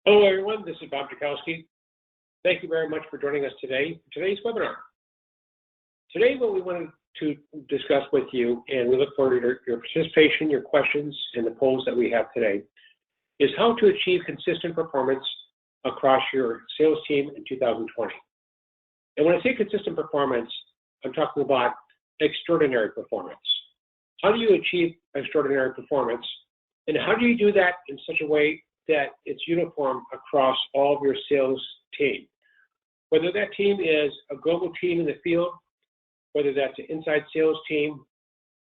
Hello, everyone. This is Bob Jakowski. Thank you very much for joining us today for today's webinar. Today, what we wanted to discuss with you, and we look forward to your participation, your questions, and the polls that we have today, is how to achieve consistent performance across your sales team in 2020. And when I say consistent performance, I'm talking about extraordinary performance. How do you achieve extraordinary performance? And how do you do that in such a way that it's uniform across all of your sales team? Whether that team is a global team in the field, whether that's an inside sales team,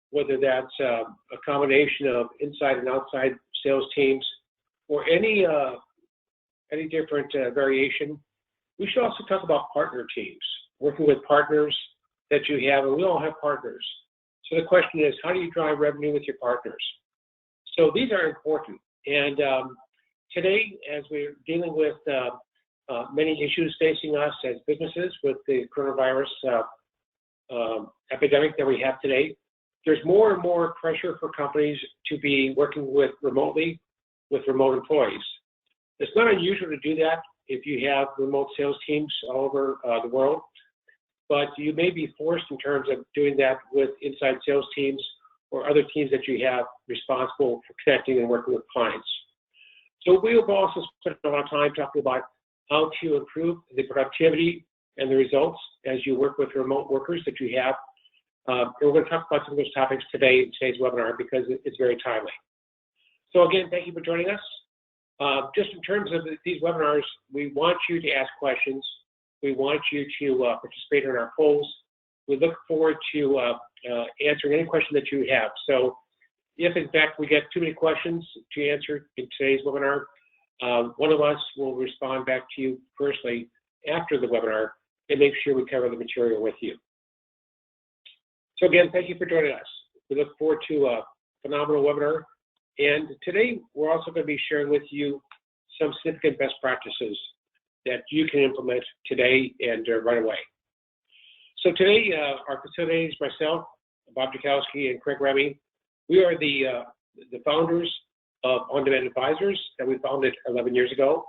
whether that's a combination of inside and outside sales teams, or any different variation. We should also talk about partner teams, working with partners that you have, and we all have partners. So the question is, how do you drive revenue with your partners? So these are important. And today, as we're dealing with many issues facing us as businesses with the coronavirus epidemic that we have today, there's more and more pressure for companies to be working remotely with remote employees. It's not unusual to do that if you have remote sales teams all over the world, but you may be forced in terms of doing that with inside sales teams or other teams that you have responsible for connecting and working with clients. So we will also spend a lot of time talking about how to improve the productivity and the results as you work with remote workers that you have. And we're going to talk about some of those topics today in today's webinar because it's very timely. So again, thank you for joining us. Just in terms of these webinars, we want you to ask questions. We want you to participate in our polls. We look forward to answering any question that you have. So if in fact we get too many questions to answer in today's webinar, one of us will respond back to you personally after the webinar and make sure we cover the material with you. So again, thank you for joining us. We look forward to a phenomenal webinar. And today we're also going to be sharing with you some significant best practices that you can implement today and right away. So today, our facilitators, myself, Bob Jakowski, and Craig Remy, we are the founders of On-Demand Advisors that we founded 11 years ago.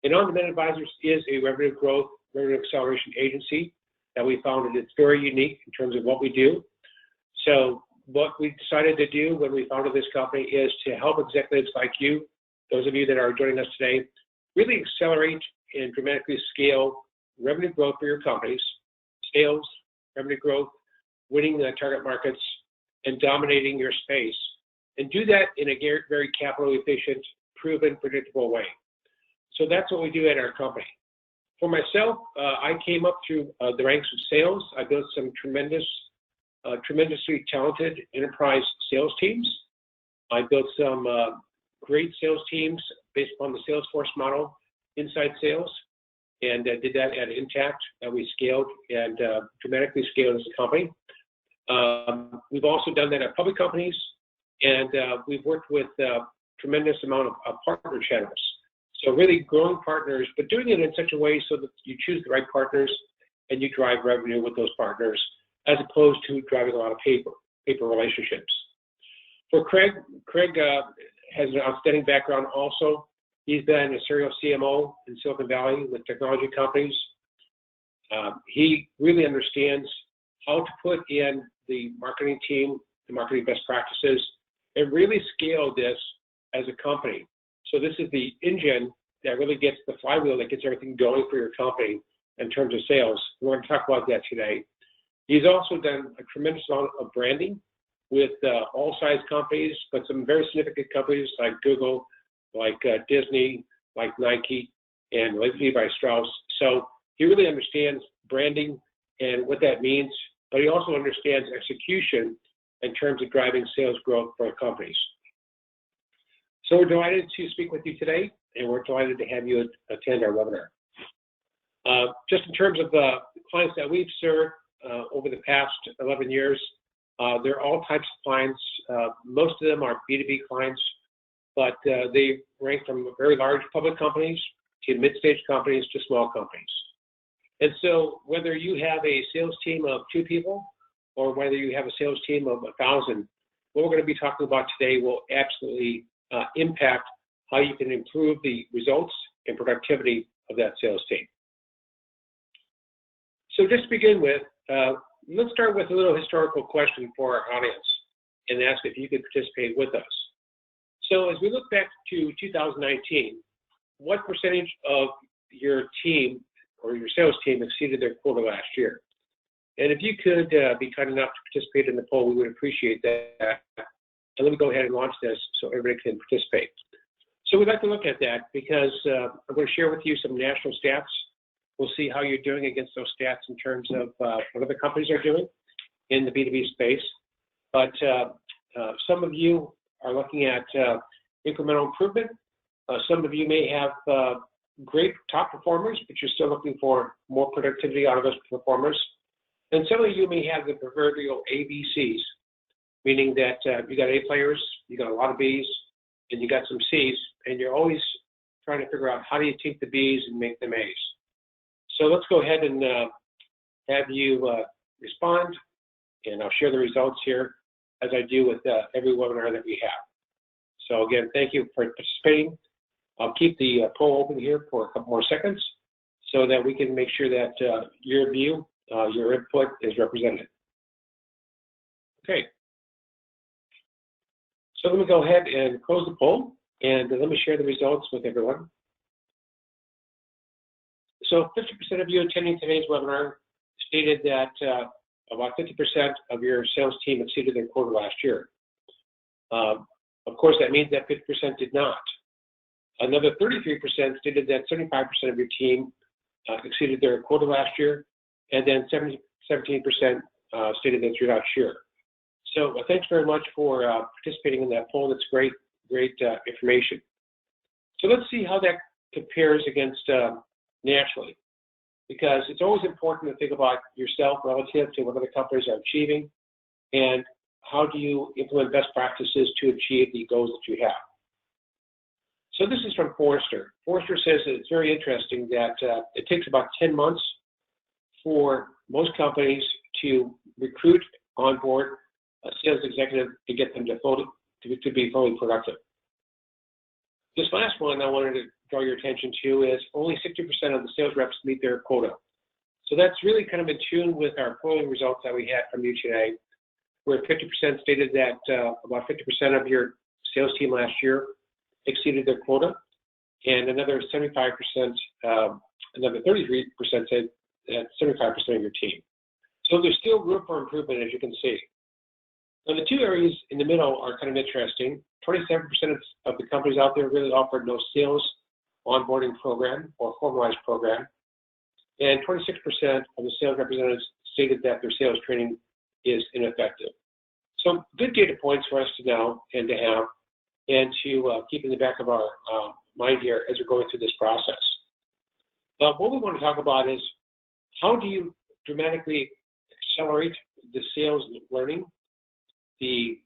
And On-Demand Advisors is a revenue growth, revenue acceleration agency that we founded. It's very unique in terms of what we do. So what we decided to do when we founded this company is to help executives like you, those of you that are joining us today, really accelerate and dramatically scale revenue growth for your companies, sales, revenue growth, winning the target markets, and dominating your space, and do that in a very capital efficient, proven, predictable way. So that's what we do at our company. For myself, I came up through the ranks of sales. I built some tremendously talented enterprise sales teams. I built some great sales teams based upon the Salesforce model, inside sales, and did that at Intact. We scaled and dramatically scaled as a company. We've also done that at public companies, and we've worked with a tremendous amount of partner channels. So really growing partners, but doing it in such a way so that you choose the right partners and you drive revenue with those partners, as opposed to driving a lot of paper relationships. For Craig has an outstanding background also. He's been a serial CMO in Silicon Valley with technology companies. He really understands how to put in the marketing team, the marketing best practices, and really scale this as a company. So this is the engine that really gets the flywheel that gets everything going for your company in terms of sales. We're going to talk about that today. He's also done a tremendous amount of branding with all size companies, but some very significant companies like Google, like Disney, like Nike, and Levi Strauss. So he really understands branding and what that means, but he also understands execution in terms of driving sales growth for companies. So we're delighted to speak with you today, and we're delighted to have you attend our webinar. Just in terms of the clients that we've served over the past 11 years, there are all types of clients. Most of them are B2B clients, but they rank from very large public companies to mid-stage companies to small companies. And so whether you have a sales team of 2 people or whether you have a sales team of 1,000, what we're going to be talking about today will absolutely impact how you can improve the results and productivity of that sales team. So just to begin with, let's start with a little historical question for our audience and ask if you could participate with us. So as we look back to 2019, what percentage of your team or your sales team exceeded their quota last year? And if you could be kind enough to participate in the poll, we would appreciate that. And let me go ahead and launch this so everybody can participate. So we'd like to look at that because I'm going to share with you some national stats. We'll see how you're doing against those stats in terms of what other companies are doing in the B2B space. But some of you are looking at incremental improvement. Some of you may have great top performers, but you're still looking for more productivity out of those performers. And some of you may have the proverbial ABCs, meaning that you got A players, you got a lot of Bs, and you got some Cs, and you're always trying to figure out how do you take the Bs and make them As. So let's go ahead and have you respond, and I'll share the results here as I do with every webinar that we have. So again, thank you for participating. I'll keep the poll open here for a couple more seconds so that we can make sure that your view, your input is represented. Okay. So let me go ahead and close the poll, and let me share the results with everyone. So 50% of you attending today's webinar stated that about 50% of your sales team exceeded their quota last year. Of course, that means that 50% did not. Another 33% stated that 75% of your team exceeded their quota last year, and then 17% stated that you're not sure. So thanks very much for participating in that poll. That's great information. So let's see how that compares against nationally, because it's always important to think about yourself relative to what other companies are achieving, and how do you implement best practices to achieve the goals that you have. So this is from Forrester. Forrester says that it's very interesting that it takes about 10 months for most companies to recruit, onboard a sales executive to get them to be fully productive. This last one I wanted to draw your attention to is only 60% of the sales reps meet their quota. So that's really kind of in tune with our polling results that we had from you today, where 50% stated that about 50% of your sales team last year exceeded their quota, and another 75%, another 33% said that 75% of your team. So there's still room for improvement, as you can see. Now, the two areas in the middle are kind of interesting. 27% of the companies out there really offered no sales onboarding program or formalized program, and 26% of the sales representatives stated that their sales training is ineffective. So good data points for us to know and to have, and to keep in the back of our mind here as we're going through this process. But what we want to talk about is how do you dramatically accelerate the sales learning, the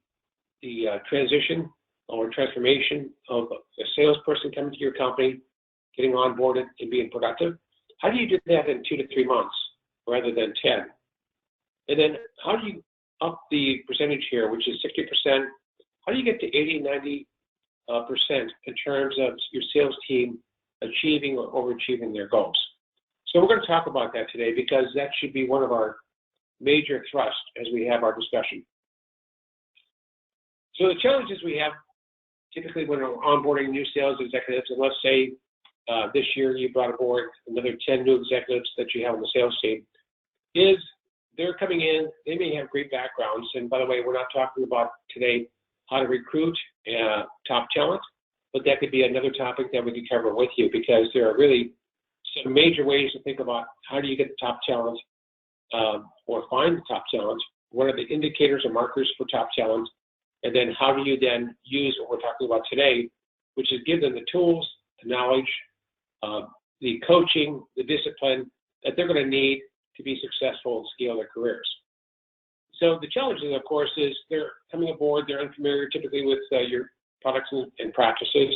transition or transformation of a salesperson coming to your company, getting onboarded and being productive. How do you do that in 2 to 3 months rather than 10? And then how do you up the percentage here, which is 60%? How do you get to 80, 90% in terms of your sales team achieving or overachieving their goals? So we're going to talk about that today, because that should be one of our major thrusts as we have our discussion. So the challenges we have typically when we're onboarding new sales executives, and let's say this year you brought aboard another 10 new executives that you have on the sales team, is they're coming in, they may have great backgrounds, and by the way, we're not talking about today how to recruit top talent, but that could be another topic that we could cover with you, because there are really some major ways to think about how do you get the top talent or find the top talent, what are the indicators or markers for top talent, and then how do you then use what we're talking about today, which is give them the tools, the knowledge, the coaching, the discipline that they're going to need to be successful and scale their careers. So the challenges, of course, is they're coming aboard, they're unfamiliar typically with your products and practices.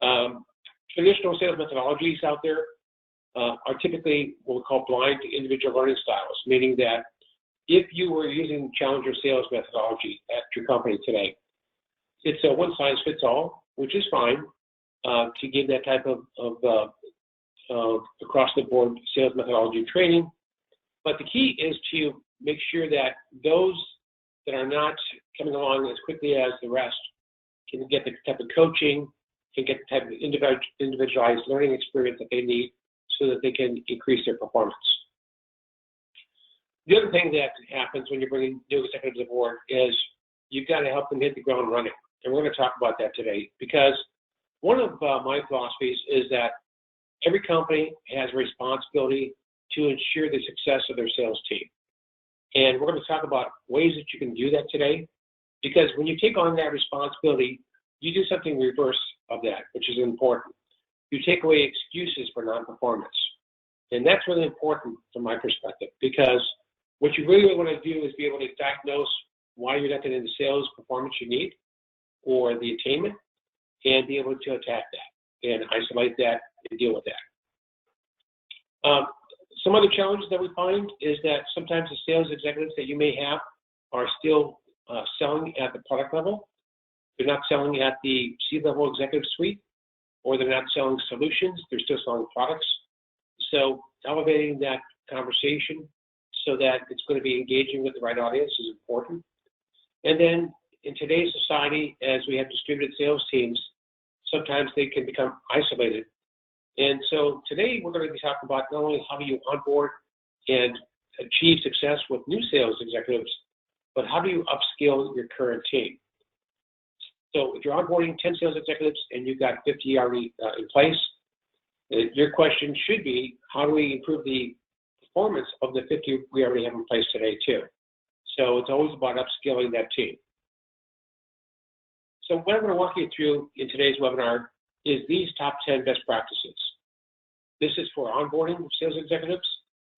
Traditional sales methodologies out there are typically what we call blind to individual learning styles, meaning that if you were using challenger sales methodology at your company today, it's a one-size-fits-all, which is fine, to give that type of across-the-board sales methodology training. But the key is to make sure that those that are not coming along as quickly as the rest can get the type of coaching, can get the type of individualized learning experience that they need so that they can increase their performance. The other thing that happens when you're bringing new executives aboard is you've got to help them hit the ground running. And we're going to talk about that today, because one of my philosophies is that every company has a responsibility to ensure the success of their sales team. And we're going to talk about ways that you can do that today, because when you take on that responsibility, you do something reverse of that, which is important. You take away excuses for non-performance. And that's really important from my perspective, because what you really want to do is be able to diagnose why you're not getting the sales performance you need or the attainment, and be able to attack that and isolate that and deal with that. Some other challenges that we find is that sometimes the sales executives that you may have are still selling at the product level. They're not selling at the C-level executive suite, or they're not selling solutions. They're still selling products. So elevating that conversation so that it's going to be engaging with the right audience is important. And then in today's society, as we have distributed sales teams, sometimes they can become isolated. And so today we're going to be talking about not only how do you onboard and achieve success with new sales executives, but how do you upskill your current team? So if you're onboarding 10 sales executives and you've got 50 already in place, your question should be, how do we improve the performance of the 50 we already have in place today too? So it's always about upskilling that team. So what I'm going to walk you through in today's webinar is these top 10 best practices. This is for onboarding sales executives.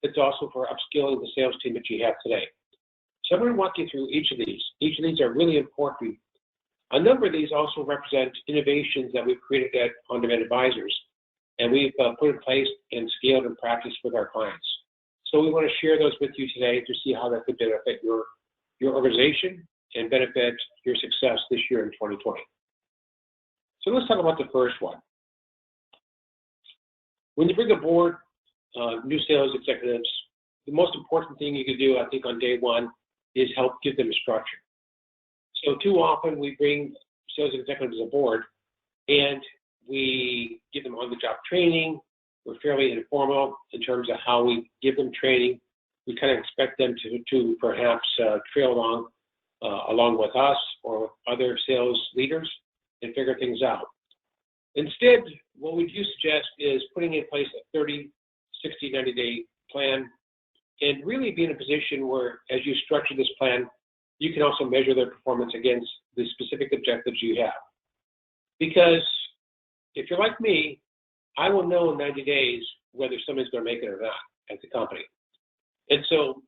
It's also for upskilling the sales team that you have today. So I'm going to walk you through each of these. Each of these are really important. A number of these also represent innovations that we've created at On-Demand Advisors, and we've put in place and scaled and practiced with our clients. So we want to share those with you today to see how that could benefit your organization and benefit your success this year in 2020. So let's talk about the first one. When you bring aboard new sales executives, the most important thing you can do, I think, on day one is help give them a structure. So too often we bring sales executives aboard and we give them on-the-job training. We're fairly informal in terms of how we give them training. We kind of expect them to perhaps trail along with us or with other sales leaders and figure things out. Instead, what we do suggest is putting in place a 30, 60, 90-day plan, and really be in a position where, as you structure this plan, you can also measure their performance against the specific objectives you have. Because if you're like me, I will know in 90 days whether somebody's going to make it or not at the company. And so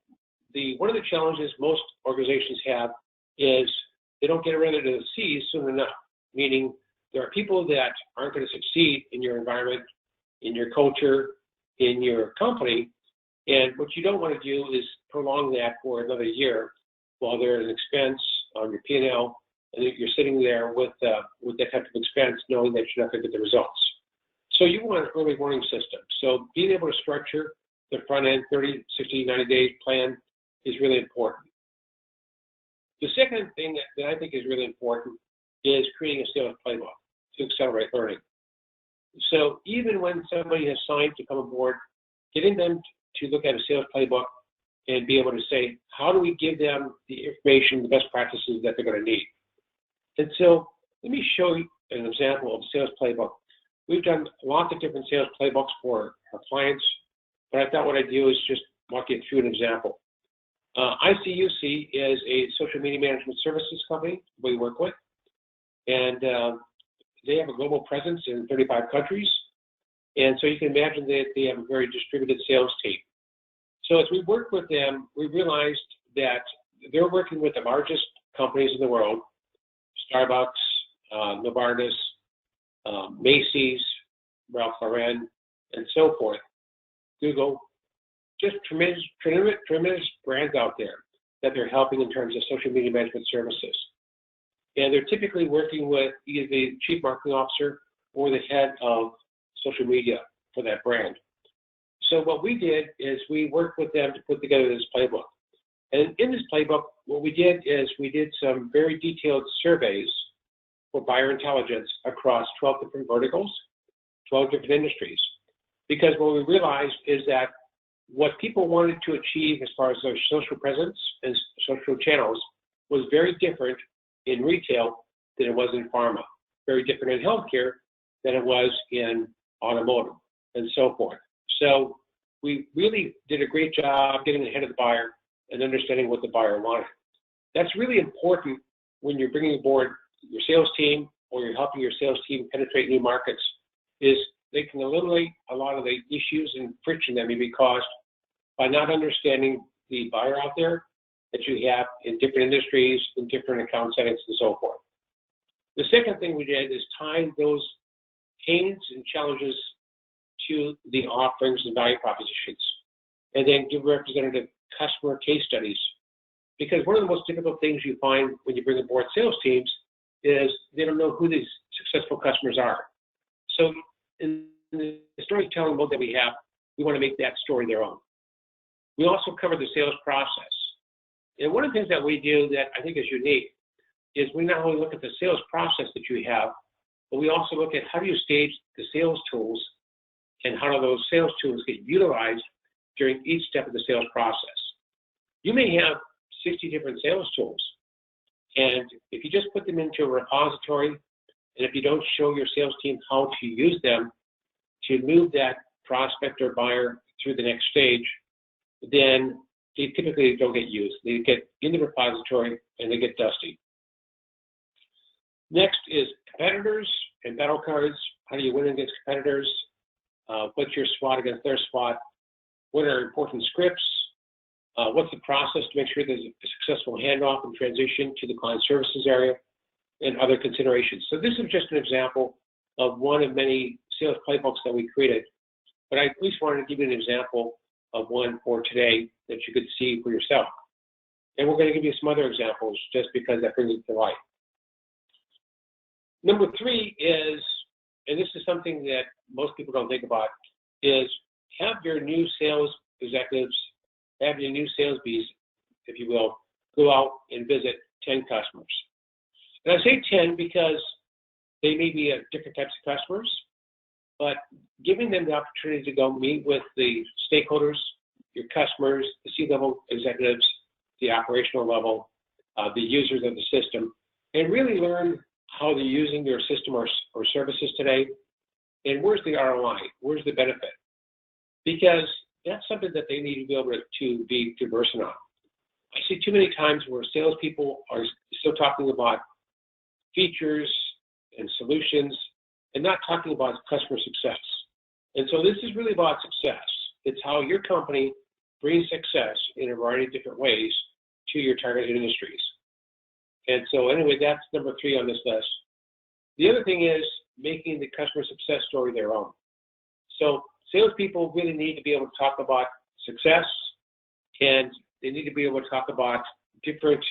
one of the challenges most organizations have is they don't get rid of the C's soon enough, meaning there are people that aren't going to succeed in your environment, in your culture, in your company, and what you don't want to do is prolong that for another year while there's an expense on your P&L, and you're sitting there with that type of expense knowing that you're not going to get the results. So you want an early warning system. So being able to structure the front end 30, 60, 90-day plan is really important. The second thing that I think is really important is creating a sales playbook to accelerate learning. So even when somebody has signed to come aboard, getting them to look at a sales playbook and be able to say, how do we give them the information, the best practices that they're going to need? And so let me show you an example of a sales playbook. We've done lots of different sales playbooks for our clients, but I thought what I'd do is just walk you through an example. ICUC is a social media management services company we work with, and they have a global presence in 35 countries. And so you can imagine that they have a very distributed sales team. So as we worked with them, we realized that they're working with the largest companies in the world: Starbucks, Novartis, Macy's, Ralph Lauren, and so forth, Google, just tremendous brands out there that they're helping in terms of social media management services. And they're typically working with either the chief marketing officer or the head of social media for that brand. So what we did is we worked with them to put together this playbook. And in this playbook, what we did is we did some very detailed surveys for buyer intelligence across 12 different verticals, 12 different industries. Because what we realized is that what people wanted to achieve as far as their social presence and social channels was very different in retail than it was in pharma, very different in healthcare than it was in automotive, and so forth. So we really did a great job getting ahead of the buyer and understanding what the buyer wanted. That's really important when you're bringing aboard your sales team or you're helping your sales team penetrate new markets, is they can eliminate a lot of the issues and friction that may be caused by not understanding the buyer out there that you have in different industries, in different account settings, and so forth. The second thing we did is tie those pains and challenges to the offerings and value propositions, and then give representative customer case studies. Because one of the most difficult things you find when you bring aboard sales teams is they don't know who these successful customers are. So in the storytelling mode that we have, we want to make that story their own. We also cover the sales process. And one of the things that we do that I think is unique is we not only look at the sales process that you have, but we also look at how do you stage the sales tools and how do those sales tools get utilized during each step of the sales process. You may have 60 different sales tools, and if you just put them into a repository, and if you don't show your sales team how to use them to move that prospect or buyer through the next stage, then they typically don't get used. They get in the repository and they get dusty. Next is competitors and battle cards. How do you win against competitors? What's your SWOT against their SWOT? What are important scripts? What's the process to make sure there's a successful handoff and transition to the client services area, and other considerations. So this is just an example of one of many sales playbooks that we created, but I at least wanted to give you an example of one for today that you could see for yourself. And we're going to give you some other examples just because that brings it to life. Number 3 is, and this is something that most people don't think about, is have your new sales executives, have your new sales bees, if you will, go out and visit 10 customers. And I say 10 because they may be different types of customers, but giving them the opportunity to go meet with the stakeholders, your customers, the C-level executives, the operational level, the users of the system, and really learn how they're using your system or services today, and where's the ROI, where's the benefit? Because that's something that they need to be able to be conversant on. I see too many times where salespeople are still talking about features and solutions and not talking about customer success. And so this is really about success. It's how your company brings success in a variety of different ways to your targeted industries. And so anyway, that's number 3 on this list. The other thing is making the customer success story their own. So salespeople really need to be able to talk about success, and they need to be able to talk about different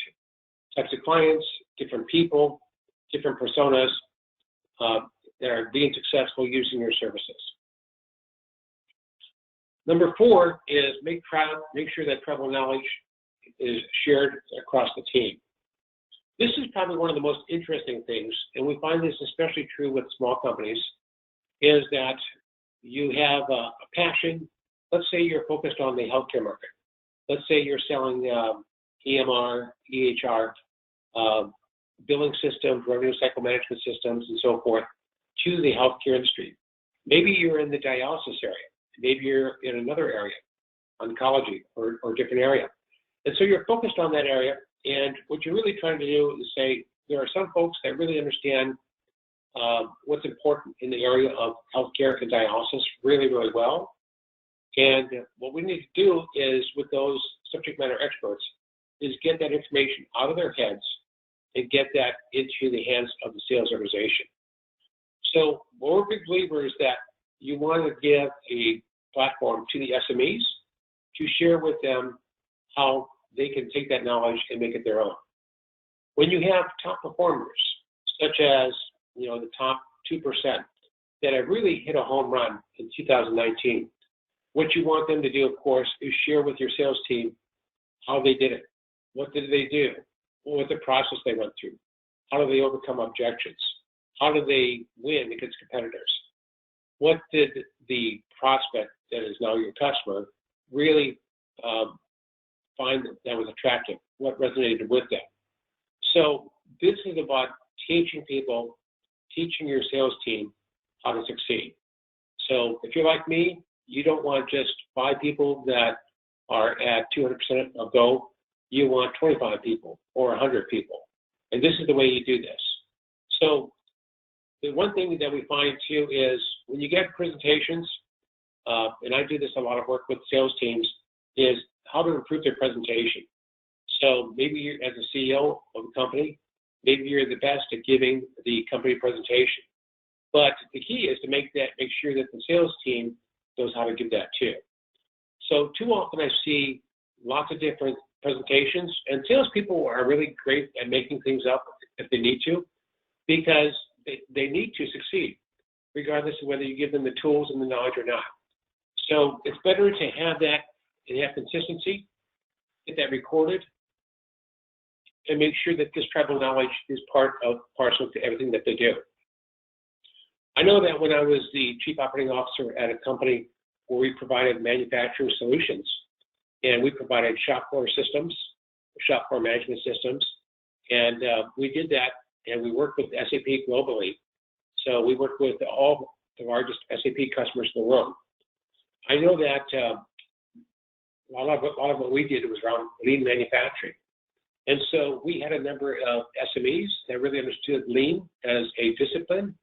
types of clients, different people, different personas that are being successful using your services. Number 4 is make sure that travel knowledge is shared across the team. This is probably one of the most interesting things, and we find this especially true with small companies, is that you have a passion. Let's say you're focused on the healthcare market. Let's say you're selling EMR, EHR, billing systems, revenue cycle management systems, and so forth to the healthcare industry. Maybe you're in the dialysis area. Maybe you're in another area, oncology or different area. And so you're focused on that area, and what you're really trying to do is say, there are some folks that really understand what's important in the area of healthcare and dialysis really, really well. And what we need to do is, with those subject matter experts, is get that information out of their heads and get that into the hands of the sales organization. So we're big believers that you want to give a platform to the SMEs to share with them how they can take that knowledge and make it their own. When you have top performers, such as the top 2%, that have really hit a home run in 2019. What you want them to do, of course, is share with your sales team how they did it. What did they do? What was the process they went through? How do they overcome objections? How do they win against competitors? What did the prospect that is now your customer really find that was attractive? What resonated with them? So this is about teaching people, teaching your sales team how to succeed. So if you're like me, you don't want just 5 people that are at 200% of go. You want 25 people or 100 people. And this is the way you do this. So the one thing that we find too is when you get presentations, and I do this a lot of work with sales teams, is how to improve their presentation. So maybe you, as a CEO of a company, maybe you're the best at giving the company presentation. But the key is to make sure that the sales team knows how to give that too. So too often I see lots of different presentations, and salespeople are really great at making things up if they need to, because they need to succeed, regardless of whether you give them the tools and the knowledge or not. So it's better to have that and have consistency, get that recorded, and make sure that this tribal knowledge is parcel to everything that they do. I know that when I was the chief operating officer at a company where we provided manufacturing solutions, and we provided shop floor systems, shop floor management systems, and we did that, and we worked with SAP globally. So we worked with all the largest SAP customers in the world. I know that a lot of what we did was around lean manufacturing. And so we had a number of SMEs that really understood lean as a discipline,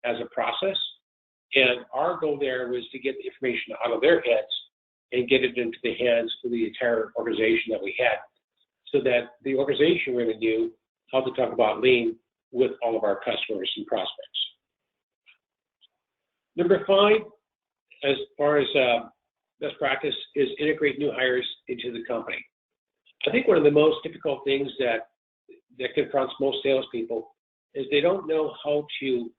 as a process. And our goal there was to get the information out of their heads and get it into the hands of the entire organization that we had, so that the organization really knew how to talk about lean with all of our customers and prospects. Number 5, as far as best practice, is integrate new hires into the company. I think one of the most difficult things that confronts most salespeople is they don't know how to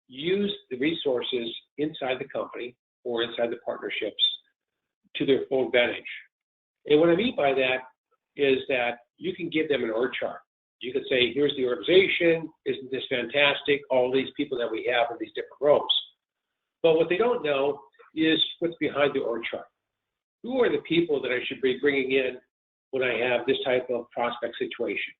use the resources inside the company or inside the partnerships to their full advantage. And what I mean by that is that you can give them an org chart. You can say, here's the organization, isn't this fantastic, all these people that we have in these different roles. But what they don't know is what's behind the org chart. Who are the people that I should be bringing in when I have this type of prospect situation?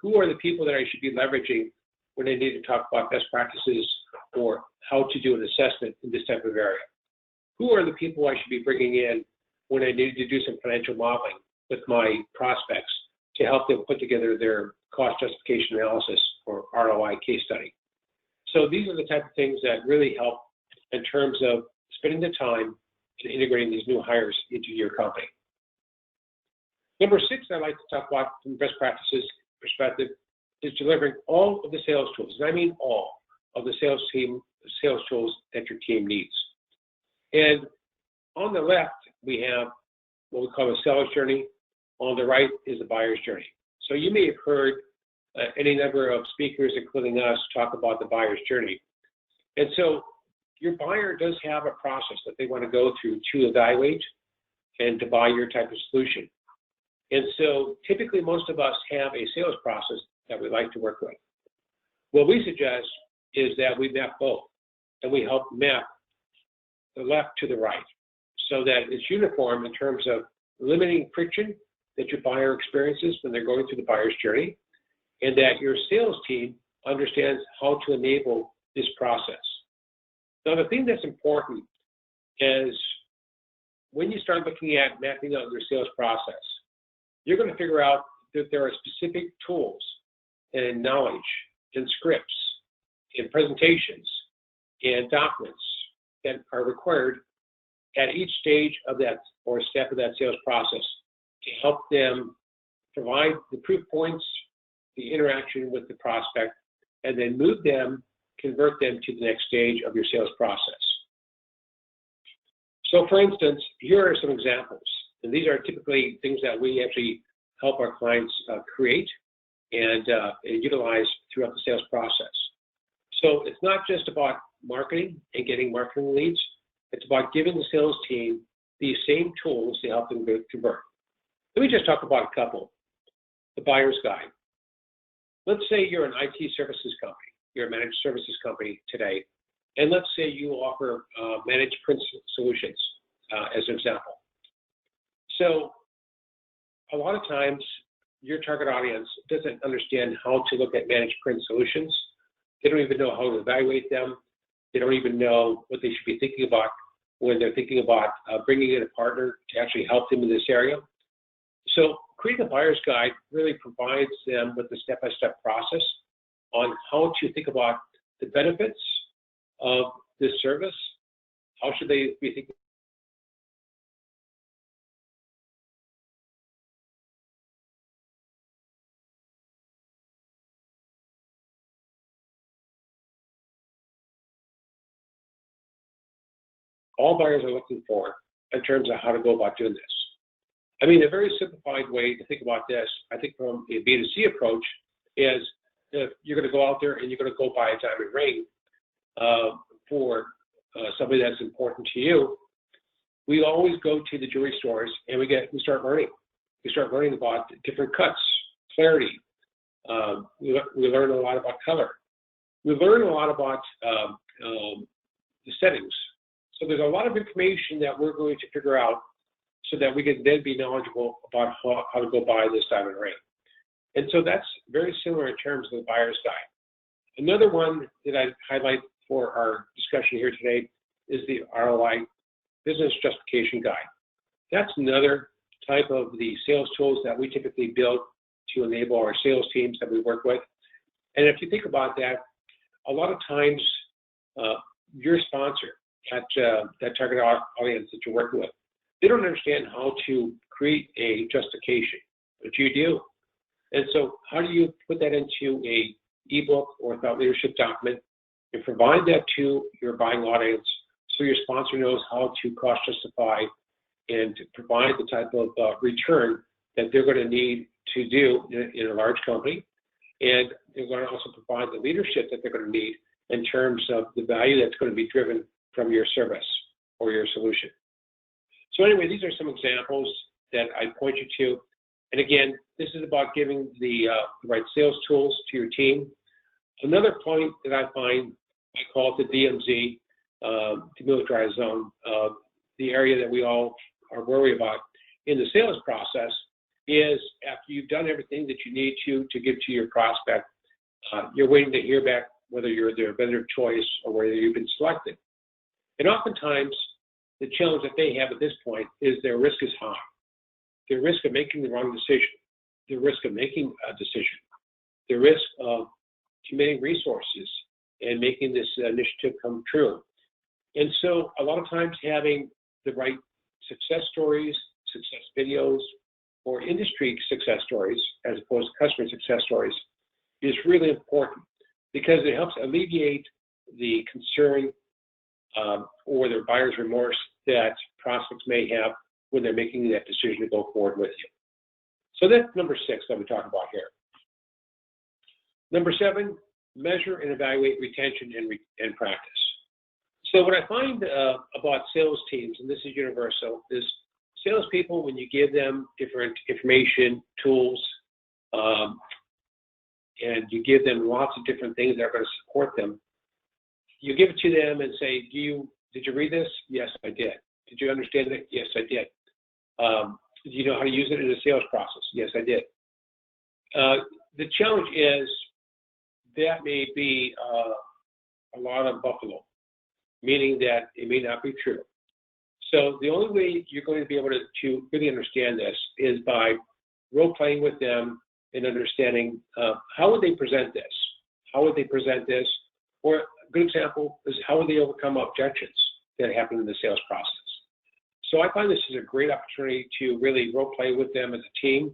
Who are the people that I should be leveraging when I need to talk about best practices or how to do an assessment in this type of area? Who are the people I should be bringing in when I need to do some financial modeling with my prospects to help them put together their cost justification analysis or ROI case study? So these are the type of things that really help in terms of spending the time and integrating these new hires into your company. Number 6, I'd like to talk about from best practices perspective is delivering all of the sales tools, and I mean all of the sales tools that your team needs. And on the left, we have what we call a seller's journey. On the right is the buyer's journey. So you may have heard any number of speakers, including us, talk about the buyer's journey. And so your buyer does have a process that they want to go through to evaluate and to buy your type of solution. And so typically most of us have a sales process that we like to work with. What we suggest is that we map both, and we help map the left to the right so that it's uniform in terms of limiting friction that your buyer experiences when they're going through the buyer's journey, and that your sales team understands how to enable this process. Now, the thing that's important is when you start looking at mapping out your sales process, you're going to figure out that there are specific tools and knowledge and scripts and presentations and documents that are required at each stage of that or step of that sales process to help them provide the proof points, the interaction with the prospect, and then move them, convert them to the next stage of your sales process. So for instance, here are some examples. And these are typically things that we actually help our clients create and utilize throughout the sales process. So it's not just about marketing and getting marketing leads. It's about giving the sales team these same tools to help them convert. Let me just talk about a couple. The buyer's guide. Let's say you're an IT services company. You're a managed services company today. And let's say you offer managed print solutions as an example. So a lot of times your target audience doesn't understand how to look at managed print solutions. They don't even know how to evaluate them. They don't even know what they should be thinking about when they're thinking about bringing in a partner to actually help them in this area. So creating a buyer's guide really provides them with a step-by-step process on how to think about the benefits of this service. How should they be thinking? All buyers are looking for in terms of how to go about doing this. I mean, a very simplified way to think about this, I think from a B2C approach, is if you're going to go out there and you're going to go buy a diamond ring for somebody that's important to you, we always go to the jewelry stores and we start learning. We start learning about different cuts, clarity. We learn a lot about color. We learn a lot about the settings. So there's a lot of information that we're going to figure out so that we can then be knowledgeable about how to go buy this diamond ring. And so that's very similar in terms of the buyer's guide. Another one that I highlight for our discussion here today is the ROI business justification guide. That's another type of the sales tools that we typically build to enable our sales teams that we work with. And if you think about that, a lot of times your sponsor, that target audience that you're working with, they don't understand how to create a justification, but you do. And so how do you put that into a ebook or thought leadership document and provide that to your buying audience so your sponsor knows how to cost justify and to provide the type of return that they're going to need to do in a large company. And they're going to also provide the leadership that they're going to need in terms of the value that's going to be driven from your service or your solution. So anyway, these are some examples that I point you to. And again, this is about giving the right sales tools to your team. Another point that I find, I call it the DMZ, demilitarized zone, the area that we all are worried about in the sales process is after you've done everything that you need to give to your prospect, you're waiting to hear back whether you're their vendor of choice or whether you've been selected. And oftentimes, the challenge that they have at this point is their risk is high. Their risk of making the wrong decision, the risk of making a decision, the risk of committing resources and making this initiative come true. And so a lot of times having the right success stories, success videos, or industry success stories, as opposed to customer success stories, is really important because it helps alleviate the concern or their buyer's remorse that prospects may have when they're making that decision to go forward with you. So that's number 6 that we talk about here. Number 7, measure and evaluate retention and practice. So what I find about sales teams, and this is universal, is salespeople, when you give them different information, tools, and you give them lots of different things that are going to support them, you give it to them and say, did you read this? Yes, I did. Did you understand it? Yes, I did. Do you know how to use it in a sales process? Yes, I did. The challenge is that may be a lot of buffalo, meaning that it may not be true. So the only way you're going to be able to really understand this is by role-playing with them and understanding how would they present this? How would they present this? Or a good example is how would they overcome objections that happen in the sales process? So I find this is a great opportunity to really role-play with them as a team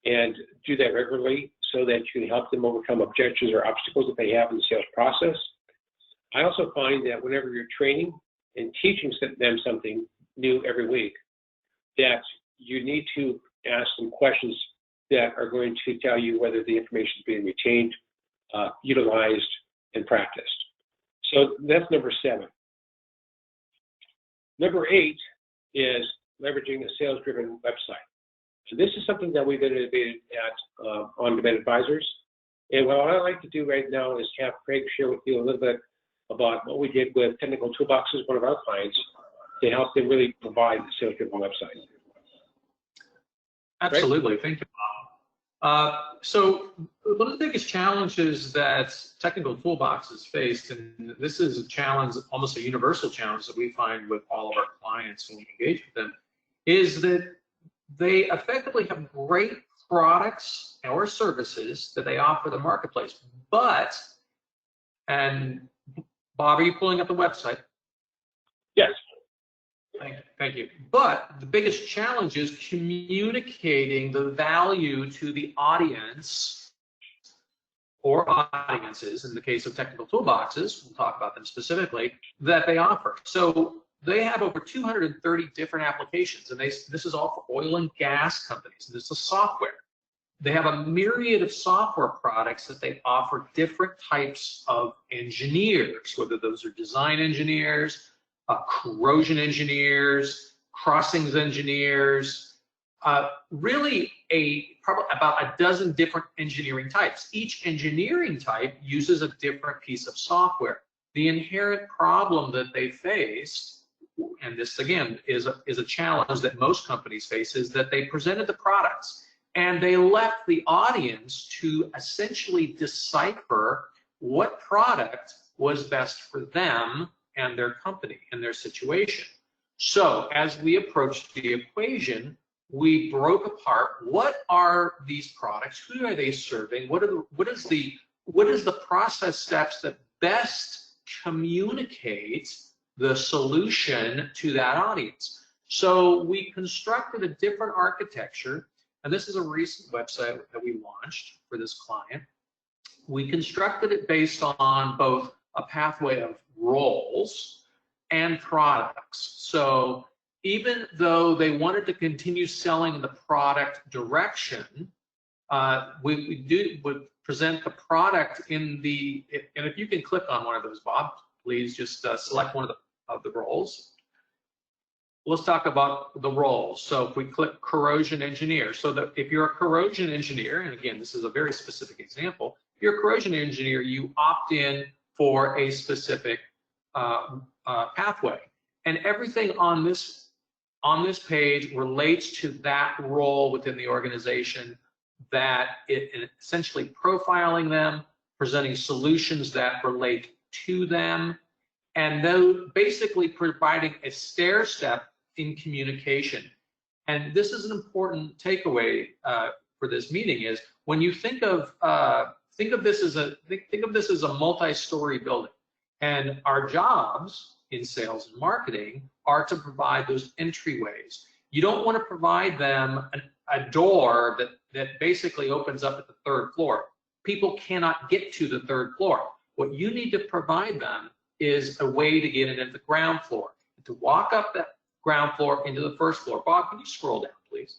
and do that regularly so that you can help them overcome objections or obstacles that they have in the sales process. I also find that whenever you're training and teaching them something new every week, that you need to ask some questions that are going to tell you whether the information is being retained, utilized, and practiced. So that's number 7. Number 8 is leveraging a sales-driven website. So this is something that we've innovated at On-Demand Advisors. And what I like to do right now is have Craig share with you a little bit about what we did with Technical Toolboxes, one of our clients, to help them really provide a sales-driven website. Absolutely. Right? Thank you, Bob. So one of the biggest challenges that Technical Toolboxes faced, and this is a challenge, almost a universal challenge that we find with all of our clients when we engage with them, is that they effectively have great products or services that they offer the marketplace, but, and Bob, are you pulling up the website? Yes. Thank you. But the biggest challenge is communicating the value to the audience or audiences, in the case of Technical Toolboxes, we'll talk about them specifically, that they offer. So they have over 230 different applications, and this is all for oil and gas companies. This is software. They have a myriad of software products that they offer different types of engineers, whether those are design engineers, corrosion engineers, crossings engineers, really probably about a dozen different engineering types. Each engineering type uses a different piece of software. The inherent problem that they face, and this again is a challenge that most companies face, is that they presented the products and they left the audience to essentially decipher what product was best for them and their company and their situation. So as we approached the equation, we broke apart what are these products, who are they serving, what is the process steps that best communicate the solution to that audience. So we constructed a different architecture, and this is a recent website that we launched for this client. We constructed it based on both a pathway of roles and products. So even though they wanted to continue selling the product direction, we would present the product in the, and if you can click on one of those, Bob, please just select one of the roles. Let's talk about the roles. So if we click corrosion engineer, so that if you're a corrosion engineer, and again, this is a very specific example, if you're a corrosion engineer, you opt in for a specific pathway, and everything on this page relates to that role within the organization, that it essentially profiling them, presenting solutions that relate to them, and then basically providing a stair step in communication. And this is an important takeaway for this meeting, is when you think of this as a multi-story building, and our jobs in sales and marketing are to provide those entryways. You don't want to provide them a door that basically opens up at the 3rd floor. People cannot get to the 3rd floor. What you need to provide them is a way to get in at the ground floor, to walk up that ground floor into the 1st floor. Bob, can you scroll down, please?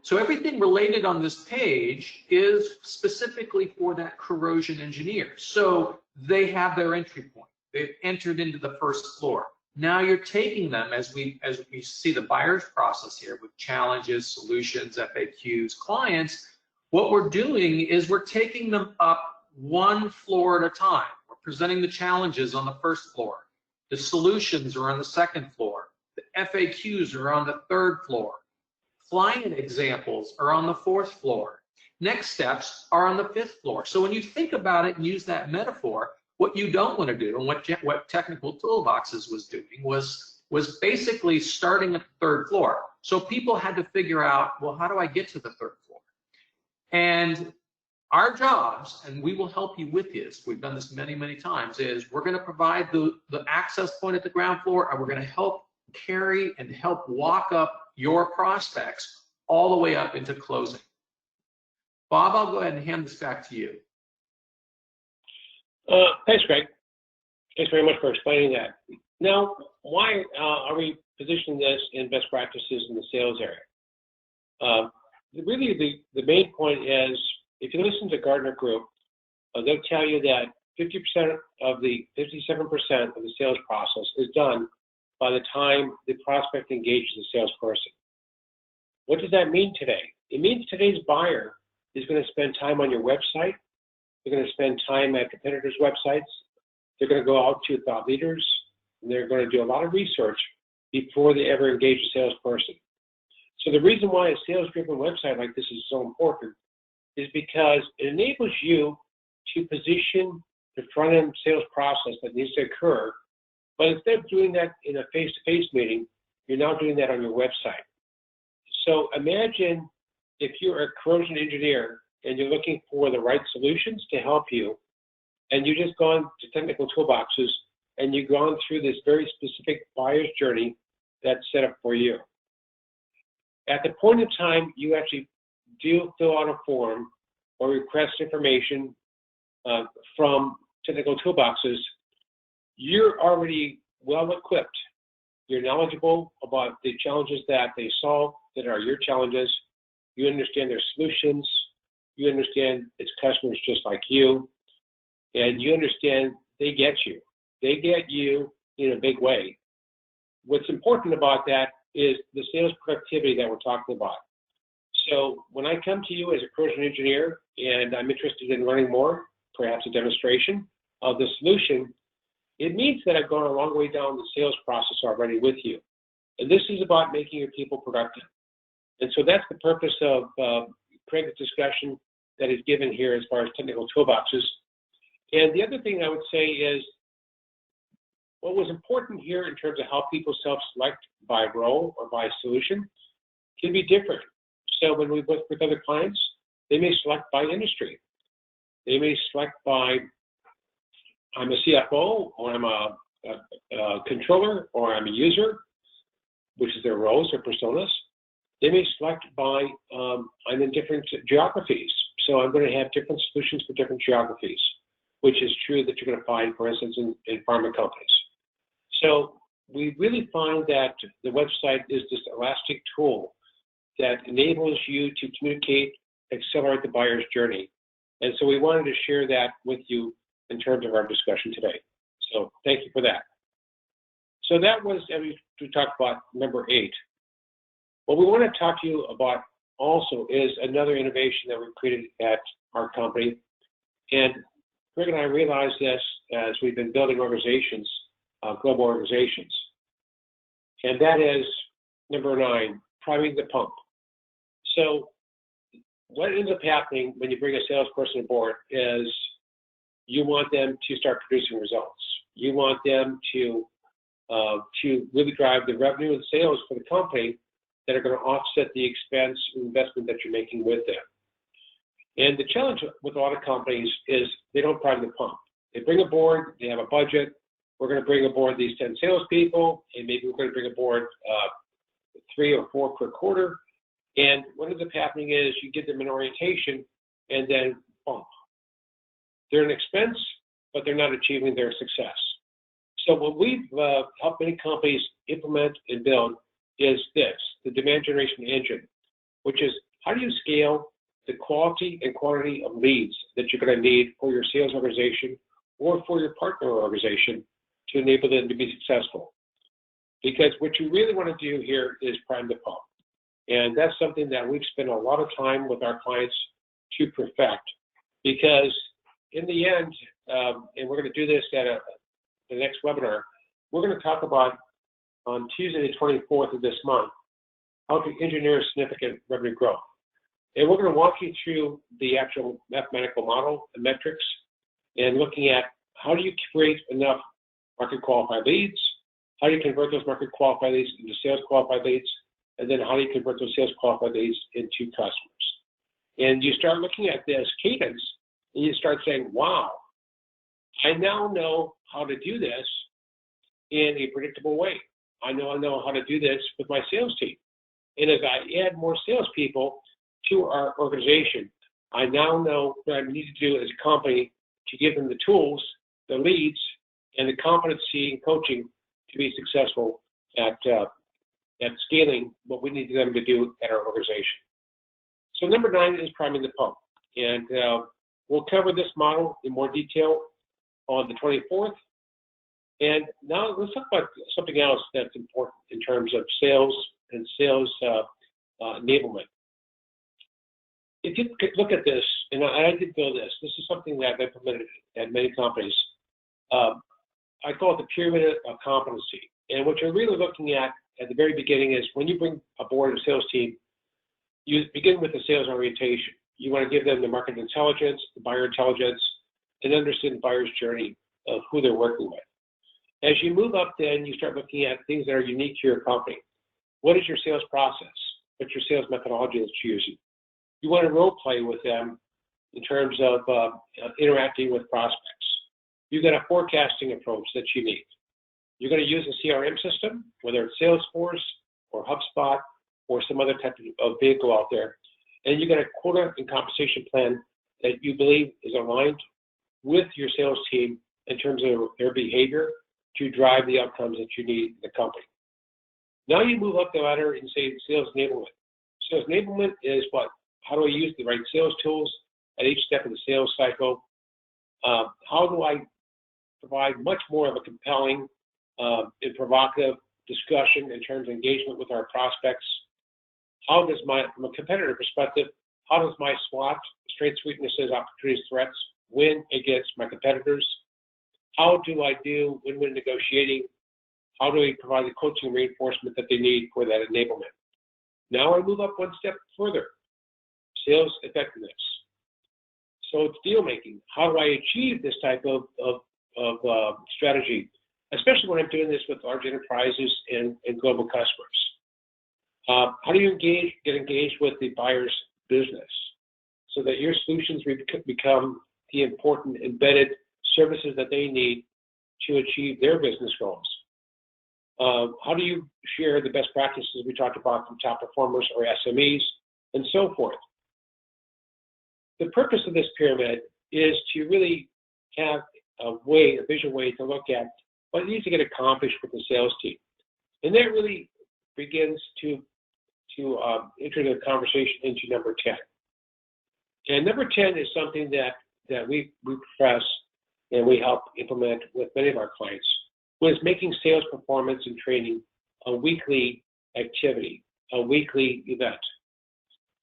So everything related on this page is specifically for that corrosion engineer. So they have their entry point. They've entered into the 1st floor. Now you're taking them, as we see the buyer's process here with challenges, solutions, FAQs, clients, what we're doing is we're taking them up one floor at a time. We're presenting the challenges on the 1st floor. The solutions are on the 2nd floor. The FAQs are on the 3rd floor. Client examples are on the 4th floor. Next steps are on the 5th floor. So when you think about it and use that metaphor, what you don't want to do, and what Technical Toolboxes was doing, was basically starting at the 3rd floor. So people had to figure out, well, how do I get to the 3rd floor? And our jobs, and we will help you with this, we've done this many, many times, is we're going to provide the access point at the ground floor, and we're going to help carry and help walk up your prospects all the way up into closing. Bob, I'll go ahead and hand this back to you. Thanks, Greg. Thanks very much for explaining that. Now, why are we positioning this in best practices in the sales area? Really, the main point is, if you listen to Gartner Group, they'll tell you that 57% of the sales process is done by the time the prospect engages the salesperson. What does that mean today? It means today's buyer is going to spend time on your website. They're going to spend time at competitors' websites. They're going to go out to thought leaders, and they're going to do a lot of research before they ever engage a salesperson. So the reason why a sales-driven website like this is so important is because it enables you to position the front-end sales process that needs to occur, but instead of doing that in a face-to-face meeting, you're now doing that on your website. So imagine if you're a corrosion engineer and you're looking for the right solutions to help you, and you've just gone to technical toolboxes and you've gone through this very specific buyer's journey that's set up for you. At the point in time you actually do fill out a form or request information from technical toolboxes, you're already well equipped. You're knowledgeable about the challenges that they solve that are your challenges. You understand their solutions. You understand it's customers just like you. And you understand they get you. They get you in a big way. What's important about that is the sales productivity that we're talking about. So when I come to you as a corrosion engineer and I'm interested in learning more, perhaps a demonstration of the solution, it means that I've gone a long way down the sales process already with you. And this is about making your people productive. And so that's the purpose of Craig's discussion that is given here as far as technical toolboxes. And the other thing I would say is what was important here in terms of how people self-select by role or by solution can be different. So when we work with other clients, they may select by industry. They may select by, I'm a CFO, or I'm a controller, or I'm a user, which is their roles or personas. They may select by, I'm in different geographies. So I'm going to have different solutions for different geographies, which is true that you're going to find, for instance, in pharma companies. So we really find that the website is this elastic tool that enables you to communicate, accelerate the buyer's journey. And so we wanted to share that with you in terms of our discussion today. So thank you for that. So that was, we talked about number 8. What we want to talk to you about also is another innovation that we've created at our company. And Greg and I realized this as we've been building organizations, global organizations. And that is number 9, priming the pump. So what ends up happening when you bring a salesperson aboard is you want them to start producing results. You want them to really drive the revenue and sales for the company that are going to offset the expense and investment that you're making with them. And the challenge with a lot of companies is they don't prime the pump. They bring aboard, they have a budget. We're going to bring aboard these 10 salespeople, and maybe we're going to bring aboard 3 or 4 per quarter. And what ends up happening is you give them an orientation, and then bump. They're an expense, but they're not achieving their success. So what we've helped many companies implement and build is this, the demand generation engine, which is how do you scale the quality and quantity of leads that you're going to need for your sales organization or for your partner organization to enable them to be successful. Because what you really want to do here is prime the pump. And that's something that we've spent a lot of time with our clients to perfect. Because in the end, and we're going to do this at the next webinar, we're going to talk about on Tuesday the 24th of this month, how to engineer significant revenue growth. And we're going to walk you through the actual mathematical model and metrics and looking at how do you create enough market qualified leads, how do you convert those market qualified leads into sales qualified leads, and then how do you convert those sales qualified leads into customers. And you start looking at this cadence and you start saying, wow, I now know how to do this in a predictable way. I know how to do this with my sales team. And as I add more salespeople to our organization, I now know what I need to do as a company to give them the tools, the leads, and the competency and coaching to be successful at scaling what we need them to do at our organization. So number 9 is priming the pump. And we'll cover this model in more detail on the 24th. And now let's talk about something else that's important in terms of sales and sales enablement. If you look at this, and I did know this is something that I've implemented at many companies. I call it the pyramid of competency. And what you're really looking at the very beginning is when you bring aboard a sales team, you begin with the sales orientation. You want to give them the market intelligence, the buyer intelligence, and understand the buyer's journey of who they're working with. As you move up, then you start looking at things that are unique to your company. What is your sales process? What's your sales methodology that you're using? You want to role play with them in terms of interacting with prospects. You've got a forecasting approach that's unique. You're going to use a CRM system, whether it's Salesforce or HubSpot or some other type of vehicle out there. And you've got a quota and compensation plan that you believe is aligned with your sales team in terms of their behavior to drive the outcomes that you need in the company. Now you move up the ladder and say sales enablement. Sales enablement is what? How do I use the right sales tools at each step of the sales cycle? How do I provide much more of a compelling and provocative discussion in terms of engagement with our prospects? How does from a competitor perspective, how does my SWOT, strengths, weaknesses, opportunities, threats, win against my competitors? How do I do win-win negotiating? How do I provide the coaching and reinforcement that they need for that enablement? Now I move up one step further, sales effectiveness. So it's deal making. How do I achieve this type of strategy, especially when I'm doing this with large enterprises and global customers? How do you get engaged with the buyer's business so that your solutions become the important embedded services that they need to achieve their business goals? How do you share the best practices we talked about from top performers or SMEs and so forth? The purpose of this pyramid is to really have a visual way to look at what needs to get accomplished with the sales team. And that really begins to enter the conversation into number 10. And number 10 is something that we profess and we help implement with many of our clients, was making sales performance and training a weekly activity, a weekly event.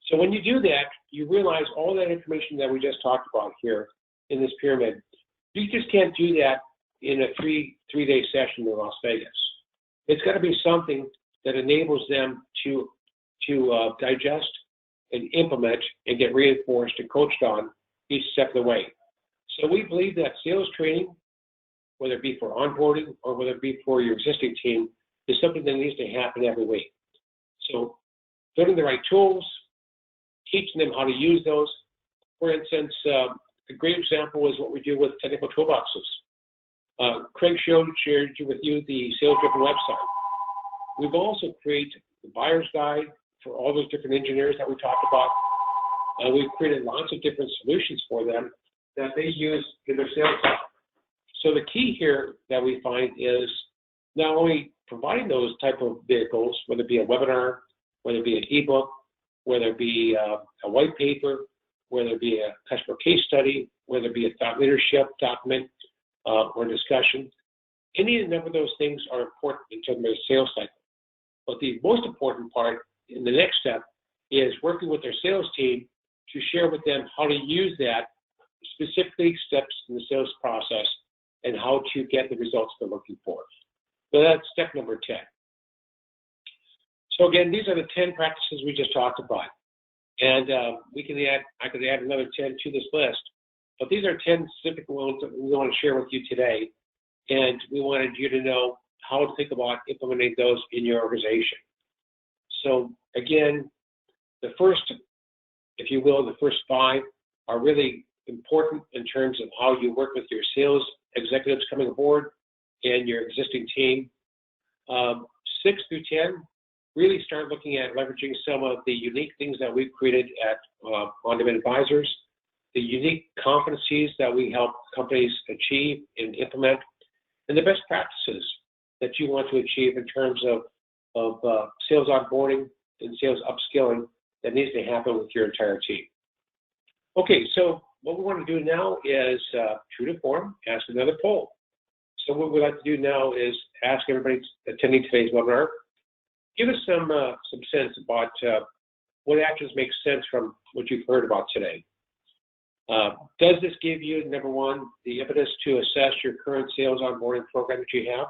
So when you do that, you realize all that information that we just talked about here in this pyramid, you just can't do that in a three-day session in Las Vegas. It's got to be something that enables them to digest and implement and get reinforced and coached on each step of the way. So we believe that sales training, whether it be for onboarding or whether it be for your existing team, is something that needs to happen every week. So learning the right tools, teaching them how to use those. For instance, a great example is what we do with technical toolboxes. Craig shared with you the sales-driven website. We've also created the buyer's guide for all those different engineers that we talked about. We've created lots of different solutions for them that they use in their sales cycle. So the key here that we find is not only providing those type of vehicles, whether it be a webinar, whether it be an ebook, whether it be a white paper, whether it be a customer case study, whether it be a thought leadership document or discussion. Any number of those things are important in terms of the sales cycle. But the most important part in the next step is working with their sales team to share with them how to use that, specifically steps in the sales process and how to get the results they're looking for. So that's step number 10. So again, these are the 10 practices we just talked about. And I could add another 10 to this list, but these are 10 specific ones that we want to share with you today. And we wanted you to know how to think about implementing those in your organization. So again, the first, if you will, the first 5 are really important in terms of how you work with your sales executives coming aboard and your existing team. 6 through 10, really start looking at leveraging some of the unique things that we've created at On-Demand Advisors, the unique competencies that we help companies achieve and implement, and the best practices that you want to achieve in terms of sales onboarding and sales upskilling that needs to happen with your entire team. Okay, so what we want to do now is, true to form, ask another poll. So what we'd like to do now is ask everybody attending today's webinar, give us some sense about what actions make sense from what you've heard about today. Does this give you, number one, the impetus to assess your current sales onboarding program that you have?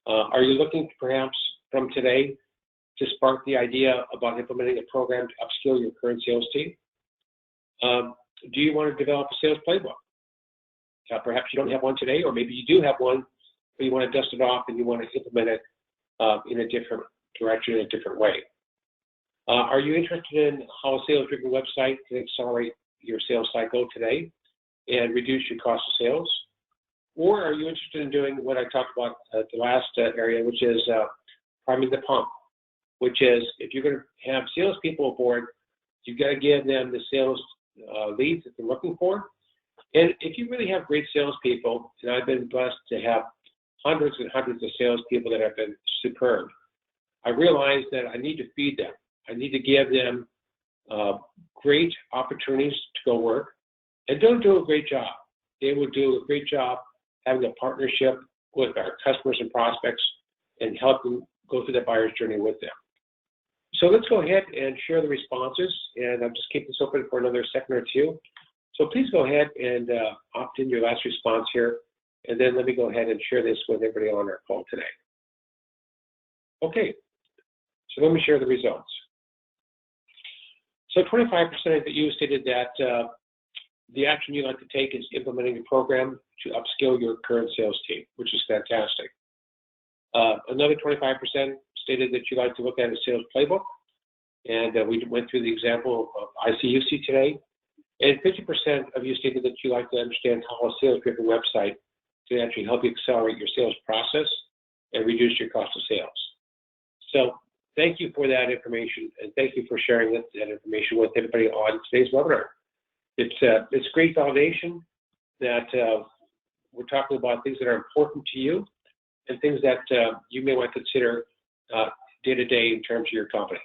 Are you looking perhaps from today to spark the idea about implementing a program to upskill your current sales team? Do you want to develop a sales playbook? Perhaps you don't have one today, or maybe you do have one, but you want to dust it off and you want to implement it in a different direction, in a different way. Are you interested in how a sales-driven website can accelerate your sales cycle today and reduce your cost of sales? Or are you interested in doing what I talked about at the last area, which is priming the pump, which is if you're going to have salespeople aboard, you've got to give them the sales leads that they're looking for. And if you really have great salespeople, and I've been blessed to have hundreds and hundreds of salespeople that have been superb, I realized that I need to feed them. I need to give them great opportunities to go work, and don't do a great job. They will do a great job having a partnership with our customers and prospects and help them go through the buyer's journey with them. So let's go ahead and share the responses, and I'll just keep this open for another second or two. So please go ahead and opt in your last response here, and then let me go ahead and share this with everybody on our call today. Okay, so let me share the results. So 25% of you stated that the action you'd like to take is implementing a program to upskill your current sales team, which is fantastic. Another 25% stated that you'd like to look at a sales playbook, and we went through the example of ICUC today. And 50% of you stated that you'd like to understand how a sales-driven website can actually help you accelerate your sales process and reduce your cost of sales. So thank you for that information, and thank you for sharing that information with everybody on today's webinar. It's great validation that we're talking about things that are important to you and things that you may want to consider day-to-day in terms of your company.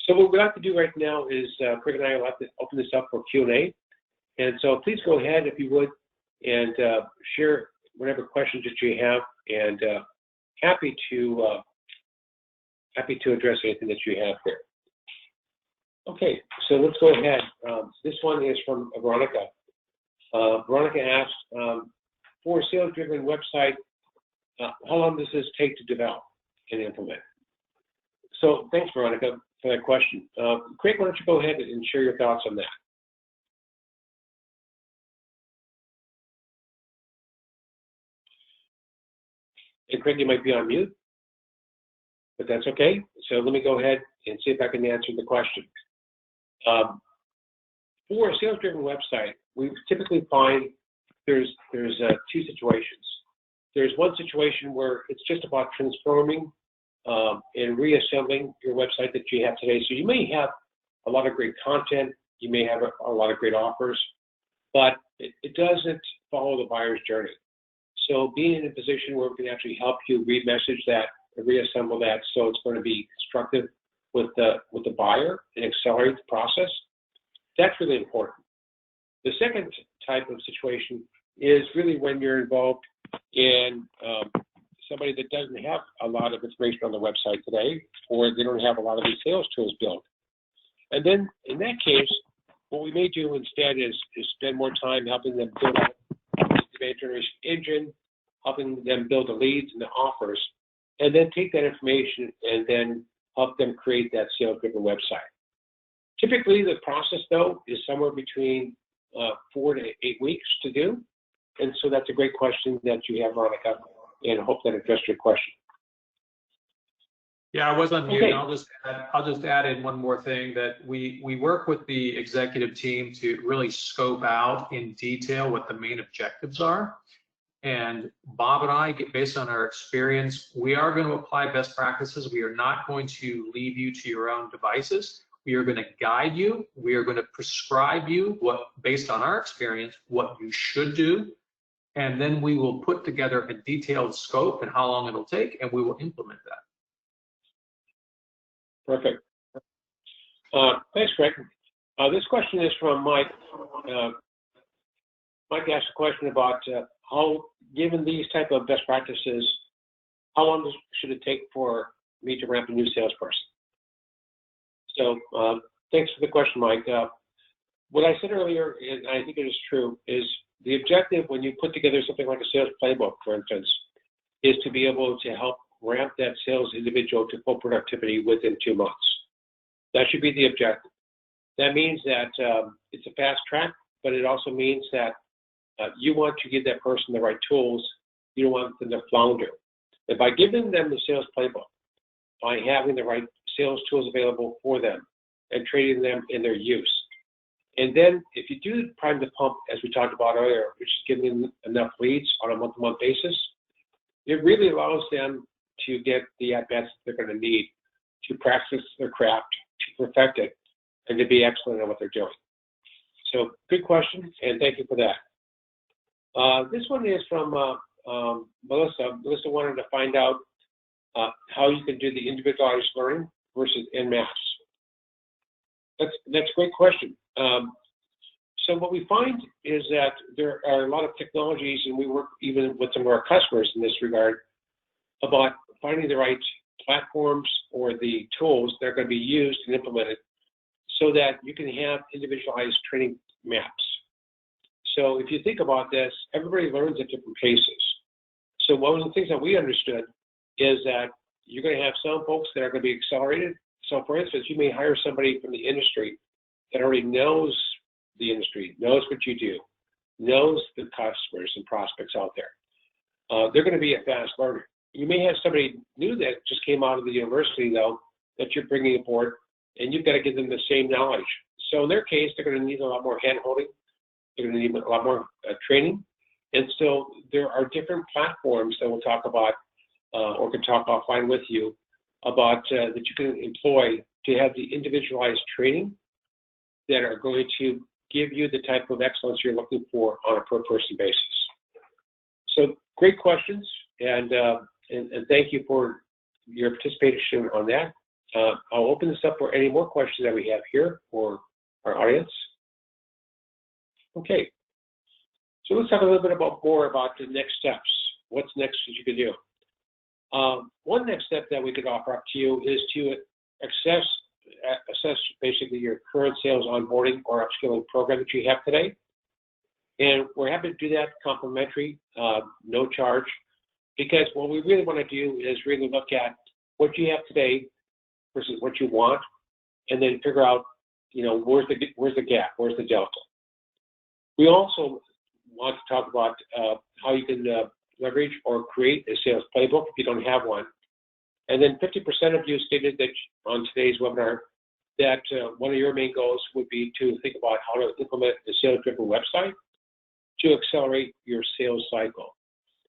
So what we'd like to do right now is Craig and I would like to open this up for Q&A. And so please go ahead, if you would, and share whatever questions that you have, and happy to address anything that you have here. Okay, so let's go ahead. This one is from Veronica. Veronica asked, for a sales-driven website, how long does this take to develop and implement? So thanks, Veronica, for that question. Craig, why don't you go ahead and share your thoughts on that? And Craig, you might be on mute, but that's okay. So let me go ahead and see if I can answer the question. For a sales-driven website, we typically find there's two situations. There's one situation where it's just about transforming and reassembling your website that you have today. So you may have a lot of great content, you may have a lot of great offers, but it doesn't follow the buyer's journey. So being in a position where we can actually help you re-message that, reassemble that, so it's going to be constructive with the buyer and accelerate the process, that's really important. The second type of situation is really when you're involved in somebody that doesn't have a lot of information on the website today, or they don't have a lot of these sales tools built. And then in that case, what we may do instead is spend more time helping them build out the demand generation engine, helping them build the leads and the offers, and then take that information and then help them create that sales-driven website. Typically, the process, though, is somewhere between 4 to 8 weeks to do. And so that's a great question that you have, Veronica, and I hope that addressed your question. Yeah, I was on mute. Okay. I'll just add in one more thing, that we work with the executive team to really scope out in detail what the main objectives are. And Bob and I, based on our experience, we are going to apply best practices. We are not going to leave you to your own devices. We are going to guide you. We are going to prescribe you what, based on our experience, what you should do. And then we will put together a detailed scope and how long it'll take, and we will implement that. Perfect. Thanks, Greg. This question is from Mike. Mike asked a question about how, given these type of best practices, how long should it take for me to ramp a new salesperson? So thanks for the question, Mike. What I said earlier, and I think it is true, is the objective when you put together something like a sales playbook, for instance, is to be able to help ramp that sales individual to full productivity within 2 months. That should be the objective. That means that it's a fast track, but it also means that you want to give that person the right tools. You don't want them to flounder. And by giving them the sales playbook, by having the right sales tools available for them and training them in their use. And then if you do prime the pump, as we talked about earlier, which is giving them enough leads on a month-to-month basis, it really allows them to get the at-bats they're going to need to practice their craft, to perfect it, and to be excellent at what they're doing. So good question, and thank you for that. This one is from Melissa. Melissa wanted to find out how you can do the individualized learning versus en masse. That's a great question. So what we find is that there are a lot of technologies, and we work even with some of our customers in this regard, about finding the right platforms or the tools that are going to be used and implemented so that you can have individualized training maps. So if you think about this, everybody learns at different paces. So one of the things that we understood is that you're going to have some folks that are going to be accelerated. So for instance, you may hire somebody from the industry that already knows the industry, knows what you do, knows the customers and prospects out there. They're going to be a fast learner. You may have somebody new that just came out of the university, though, that you're bringing aboard, and you've got to give them the same knowledge. So in their case, they're going to need a lot more hand-holding. They're going to need a lot more training. And so there are different platforms that we'll talk about or can talk offline with you about that you can employ to have the individualized training that are going to give you the type of excellence you're looking for on a per-person basis. So great questions, and thank you for your participation on that. I'll open this up for any more questions that we have here for our audience. Okay, so let's talk a little bit more about the next steps. What's next that you can do? One next step that we could offer up to you is to assess basically your current sales onboarding or upskilling program that you have today. And we're happy to do that complimentary, no charge, because what we really want to do is really look at what you have today versus what you want, and then figure out, where's the gap, where's the delta. We also want to talk about how you can leverage or create a sales playbook if you don't have one. And then 50% of you stated that on today's webinar that one of your main goals would be to think about how to implement a sales-driven website to accelerate your sales cycle.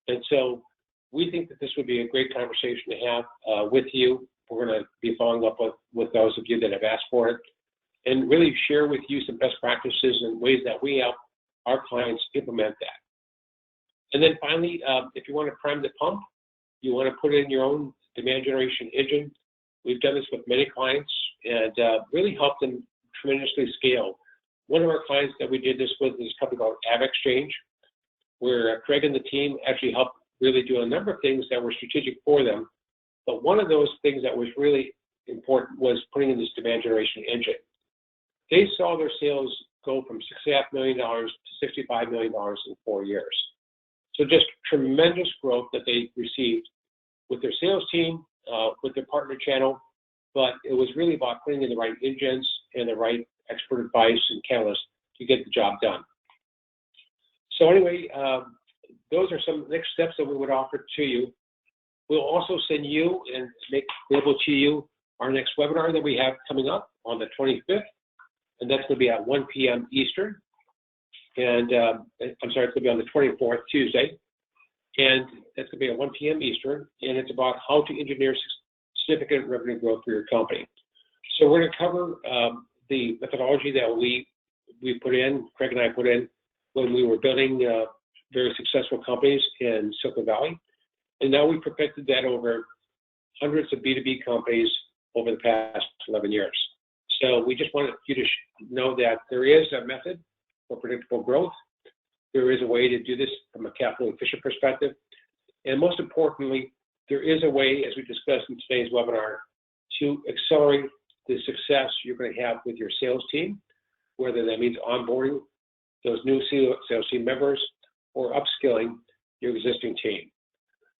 And so we think that this would be a great conversation to have with you. We're going to be following up with those of you that have asked for it and really share with you some best practices and ways that we help our clients implement that. And then finally, if you want to prime the pump, you want to put in your own demand generation engine. We've done this with many clients and really helped them tremendously scale. One of our clients that we did this with is a company called AvExchange, where Craig and the team actually helped really do a number of things that were strategic for them. But one of those things that was really important was putting in this demand generation engine. They saw their sales go from $6.5 million to $65 million in 4 years. So just tremendous growth that they received with their sales team, with their partner channel, but it was really about putting in the right engines and the right expert advice and catalyst to get the job done. So anyway, those are some next steps that we would offer to you. We'll also send you and make available to you our next webinar that we have coming up on the 25th, and that's going to be at 1 p.m. Eastern. And it's going to be on the 24th, Tuesday, and that's going to be at 1 p.m. Eastern, and it's about how to engineer significant revenue growth for your company. So we're going to cover the methodology that we put in, Craig and I put in, when we were building very successful companies in Silicon Valley, and now we've perfected that over hundreds of B2B companies over the past 11 years. So we just wanted you to know that there is a method for predictable growth. There is a way to do this from a capital efficient perspective. And most importantly, there is a way, as we discussed in today's webinar, to accelerate the success you're going to have with your sales team, whether that means onboarding those new sales team members or upskilling your existing team.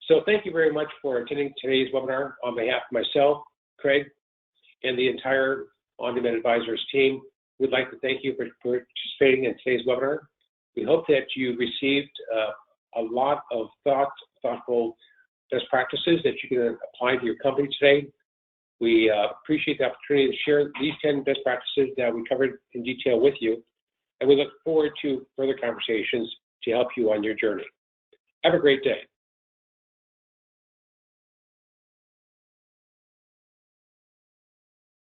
So thank you very much for attending today's webinar. On behalf of myself, Craig, and the entire On-Demand Advisors team, we'd like to thank you for participating in today's webinar. We hope that you received a lot of thoughtful best practices that you can apply to your company today. We appreciate the opportunity to share these 10 best practices that we covered in detail with you, and we look forward to further conversations to help you on your journey. Have a great day.